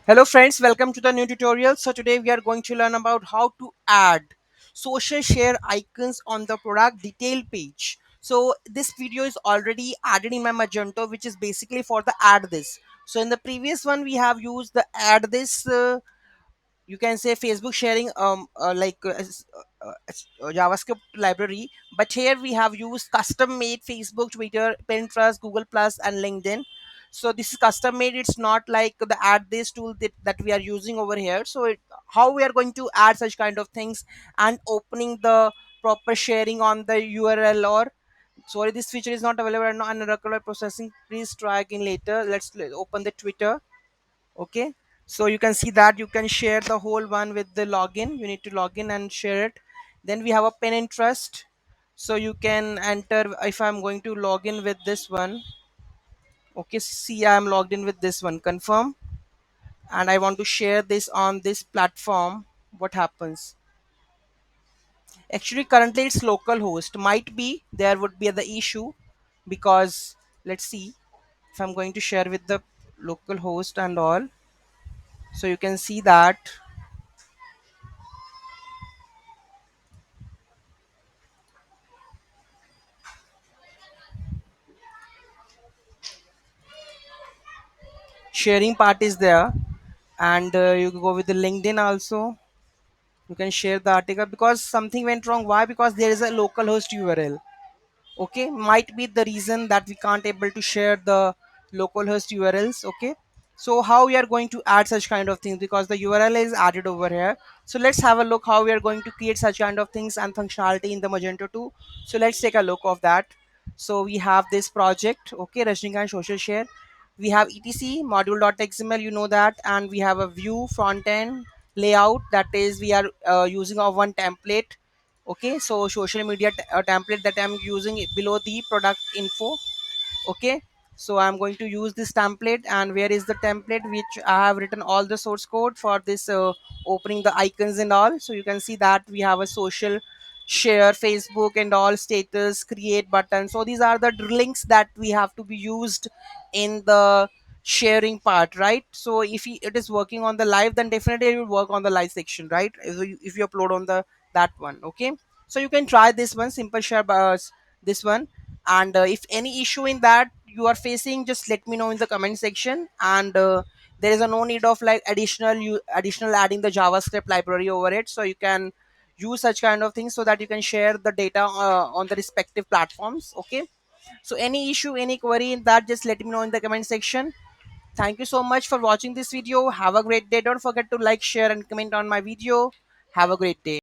Hello friends, welcome to the new tutorial. So today we are going to learn about how to add social share icons on the product detail page. So this video is already added in my Magento, which is basically for the add this. So in the previous one we have used the add this you can say Facebook sharing JavaScript library, but here we have used custom made Facebook, Twitter, Pinterest, Google Plus and LinkedIn. So this is custom made, it's not like the add this tool that we are using over here. So how we are going to add such kind of things and opening the proper sharing on the URL, or sorry, this feature is not available and on regular processing, please try again later. Open the Twitter. Okay, so you can see that you can share the whole one with the login. You need to log in and share it. Then we have a pin interest, so you can enter. If I'm going to log in with this one, okay, see, I'm logged in with this one, confirm, and I want to share this on this platform. What happens? Actually currently it's local host, might be there would be the issue, because let's see if I'm going to share with the local host and all. So you can see that sharing part is there, and you go with the LinkedIn also. You can share the article because something went wrong. Why? Because there is a localhost URL. Okay, might be the reason that we can't able to share the localhost URLs. Okay, so how we are going to add such kind of things, because the URL is added over here. So let's have a look how we are going to create such kind of things and functionality in the Magento 2. So let's take a look of that. So we have this project, okay, Rajnikant social share. We have etc module.xml, you know that, and we have a view front end layout, that is we are using of one template. Okay, so social media template that I'm using it below the product info. Okay, so I'm going to use this template, and where is the template which I have written all the source code for this opening the icons and all. So you can see that we have a social share, Facebook and all, status, create button. So these are the links that we have to be used in the sharing part, right? So if it is working on the live, then definitely it will work on the live section, right? If you upload on the that one. Okay, so you can try this one, simple share this one. And if any issue in that you are facing, just let me know in the comment section. And there is a no need of like additional adding the JavaScript library over it. So you can use such kind of things so that you can share the data on the respective platforms. Okay, so any issue, any query in that, just let me know in the comment section. Thank you so much for watching this video. Have a great day. Don't forget to like, share and comment on my video. Have a great day.